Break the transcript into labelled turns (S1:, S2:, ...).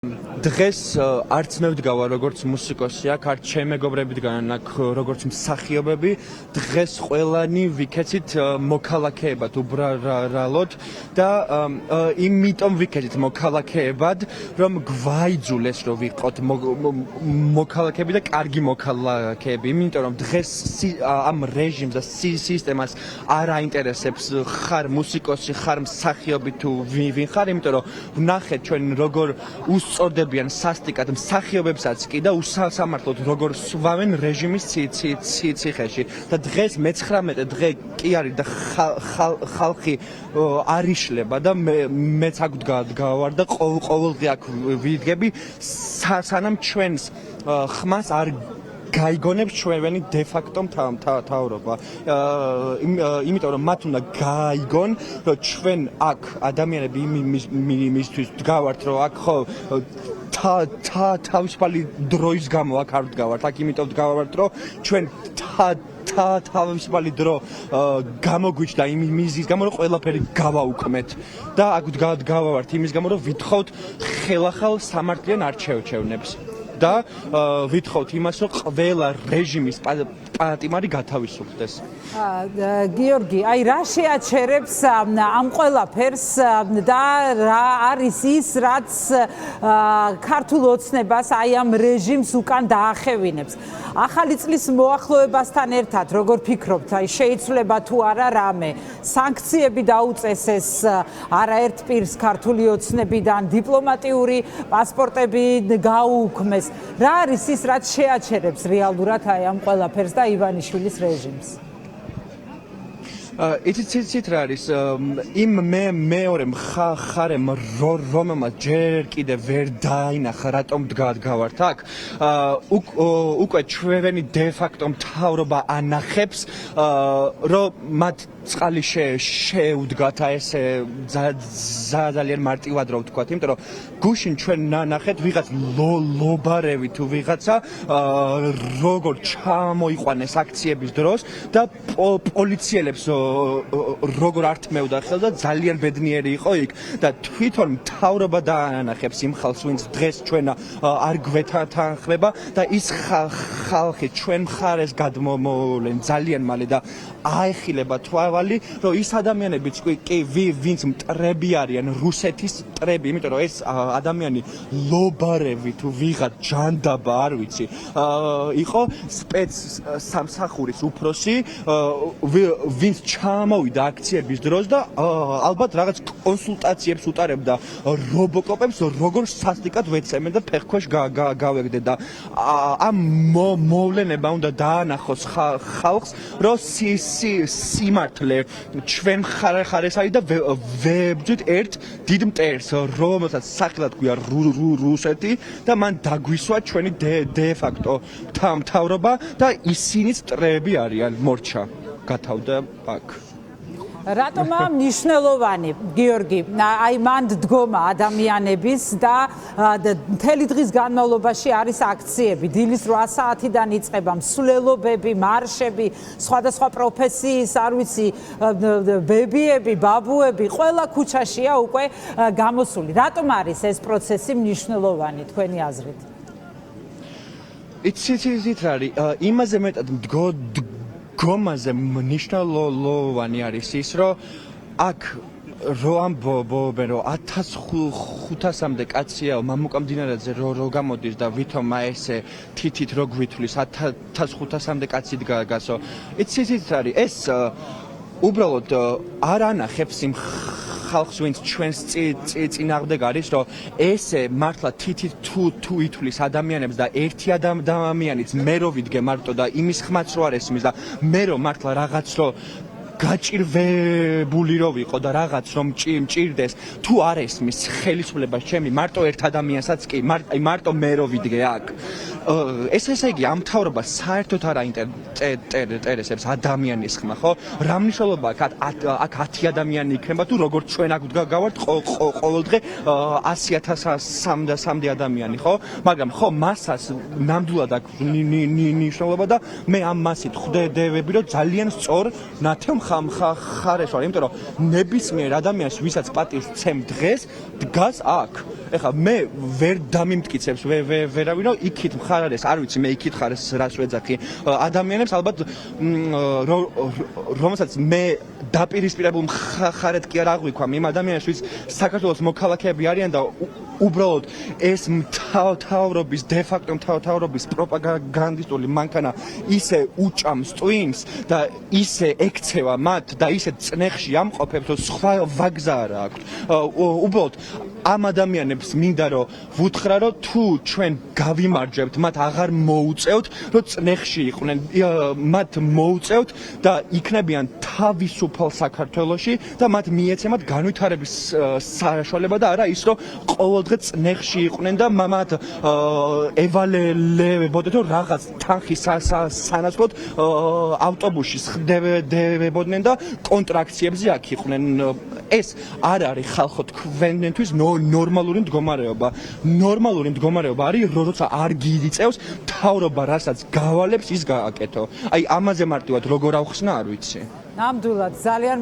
S1: დღეს არც მე ვდგავარ როგორც მუსიკოსი აქ, არც ჩემი მეგობრები დგანან აქ როგორც მსახიობები. დღეს ყველანი ვიქეცით მოქალაქეებად უბრალოდ და იმიტომ ვიქეცით მოქალაქეებად, რომ გვაიძულეს რომ ვიყოთ მოქალაქეები და კარგი მოქალაქეები. იმიტომ რომ დღეს ამ რეჟიმს და სისტემას არ აინტერესებს ხარ მუსიკოსი, ხარ მსახიობი თუ ვინ ხარ, იმიტომ რომ ვნახეთ ჩვენ როგორ უსწორდებიან სასტიკად მსახიობებსაც კი და უსამართლოდ როგორ სვავენ რეჟიმის ციხეში და დღეს მე-19 დღე კი არის და ხალხი არ იშლება და მეც აქ ვდგავარ და ყოველდღე აქ ვიდგები სანამ ჩვენს ხმას არ გაიგონებს ჩვენი დე-ფაქტო მთავრობა. იმიტომ რომ მათ უნდა გაიგონ რომ ჩვენ აქ ადამიანები იმისთვის ვდგავართ რომ აქ ხო თავისუფალი დროის გამო აქ არ ვდგავართ, აქ იმიტომ ვდგავართ რომ ჩვენ თავისუფალი დრო გამოგვიჩნდა იმის გამო რომ ყველაფერი გავაუქმეთ და აქ ვდგავართ იმის გამო რომ ვითხოვთ ხელახალ სამართლიან არჩევნებს და ვითხოვთ იმას რომ ყველა რეჟიმის პატიმარი გათავისუფლდეს.
S2: გიორგი, აი რა შეაჩერებს ამ ყველაფერს და რა არის ის რაც ქართულ ოცნებას აი ამ რეჟიმს უკან დაახევინებს. ახალი წლის მოახლოებასთან ერთად როგორ ფიქრობთ, აი შეიცვლება თუ არა რამე სანქციები დაუწესეს არაერთ პირს ქართული ოცნებიდან, დიპლომატიური პასპორტები გაუქმეს. რა არის ის რაც შეაჩერებს რეალურად აი ამ ყველაფერს და ივანიშვილის რეჟიმს?
S1: იცით რა არის იმ მეორე მხარემ რომელმაც ჯერ კიდევ ვერ დაინახა რატომ ვდგავართ აქ უკვე ჩვენი დე-ფაქტო მთავრობა ანახებს რომ მათ წყალი შეუდგათ ესე ძალიან მარტივად რო ვთქვათ, იმიტომ რომ გუშინ ჩვენ ნახეთ ვიღაც ლობარევი თუ ვიღაცა როგორ ჩამოიყვანეს აქციების დროს და პოლიციელებს როგორ ართმევდა ხელს და ძალიან ბედნიერი იყო იქ და თვითონ მთავრობა დაანახებს იმ ხალხს, ვინც დღეს ჩვენ არ გვეთანხმება და ის ხალხი ჩვენ მხარეს გადმომოვლენ ძალიან მალე და აეხილება თვალი, რომ ის ადამიანებიც კი ვინც მტრები არიან, რუსეთის მტრები, იმიტომ რომ ეს ადამიანი ლობარევი თუ ვიღაც ჯანდაბა არ ვიცი, იყო სპეცსამსახურის უფროსი, ვინც ჩამოვიდა აქციების დროს და ალბათ რაღაც კონსულტაციებს უტარებდა რობოკოპებს, როგორ სასტიკად ვეცემენ და ფეხქვეშ გავეგდეთ და ამ მოვლენება უნდა დაანახოს ხალხს, რომ სიმართლე ჩვენ ხარეს არის და ვებძვით ერთ დიდ მტერს, რომელსაც სახელად გვია რუსეთი და მან დაგვისვა ჩვენი დე-ფაქტო მთავრობა და ისინიც მტრები არიან, მორჩა გათავდა აქ.
S2: რატომა მნიშვნელოვანი გიორგი აი მანდ დგომა ადამიანების და მთელი დღის განმავლობაში არის აქციები დილის 8 საათიდან იწყება მსვლელობები, მარშები, სხვადასხვა პროფესიის, არ ვიცი, ბებიები, ბაბუები, ყველა ქუჩაშია უკვე გამოსული. რატომ არის ეს პროცესი მნიშვნელოვანი თქვენი აზრით?
S1: იცით რა არის, იმაზე მეტად გომაზე მნიშვნელოვანი არის ის, რომ აქ რო ამბობენ, რომ 1500-მდე კაცია მამუკამდინარაძე რო გამოდის და ვითომ ესე თითით რო გვითვლის 1500-მდე კაცი დგასო. იცით რა არის, ეს უბრალოდ არ ანახებს იმ ხალხს, ვინც ჩვენს წინააღმდეგ არის, რომ ესე მართლა თითით თუ ითვლის ადამიანებს და ერთი ადამიანიც მე რო ვიდგე მარტო და იმის ხმაც რო არ ესმის და მე რო მართლა რაღაც რო გაჭირვებული რო ვიყო და რაღაც რომ მჭირდეს თუ არ ესმის ხელისუფლებას ჩემი მარტო ერთ ადამიანსაც კი მარტო მე რო ვიდგე აქ ესე იგი ამ მთავრობას საერთოდ არ აინტერესებს ადამიანის ხმა, ხო? რა მნიშვნელობა აქ 10 ადამიანი იქნება თუ როგორც ჩვენ აქ ვდგავართ ყოველდღე 100,000-მდე ადამიანი, ხო? მაგრამ ხო მასას ნამდვილად აქ მნიშვნელობა და მე ამ მასით ხვდები რომ ძალიან სწორ ნათელ მხარეს ვარ, იმიტომ რომ ნებისმიერ ადამიანს ვისაც პატივს ვცემ დღეს დგას აქ ეხლა მე ვერ დამიმტკიცებს ვერავინო იქით მხარ არის არ ვიცი მე იქით ხარ რას ვეძახი ადამიანებს ალბათ რომელსაც მე დაპირისპირებულ მხარეთ კი არ აღვიქვამ იმ ადამიანებს ვინც საქართველოს მოქალაქეები არიან და უბრალოდ ეს მთავრობის დე-ფაქტო მთავრობის პროპაგანდისტული მანქანა ისე უჭამს ტვინს და ისე ექცევა მათ და ისე წნეხში ამყოფებს რომ სხვა ვაგზა არ აქვს უბრალოდ ამ ადამიანებს მინდა რომ ვუთხრა რომ თუ ჩვენ გავიმარჯვებთ მათ აღარ მოუწევთ რომ წნეხში იყვნენ მათ მოუწევთ და იქნებიან თავისუფალ საქართველოში და მათ მიეცემათ განვითარების საშუალება და არა ის რომ ყოველდღე წნეხში იყვნენ და მათ ევალებოდნენ რომ რაღაც თანხის სანაცვლოდ ავტობუსში სხდებოდნენ და კონტრაქციებზე აქ იყვნენ ეს არ არის ხალხო თქვენთვის ნორმალური მდგომარეობა ნორმალური მდგომარეობა არის როცა არ გიიწევს მთავრობა რასაც გავალებს ის გააკეთო აი ამაზე მარტივად როგორ ავხსნა არ ვიცი
S2: ნამდვილად ძალიან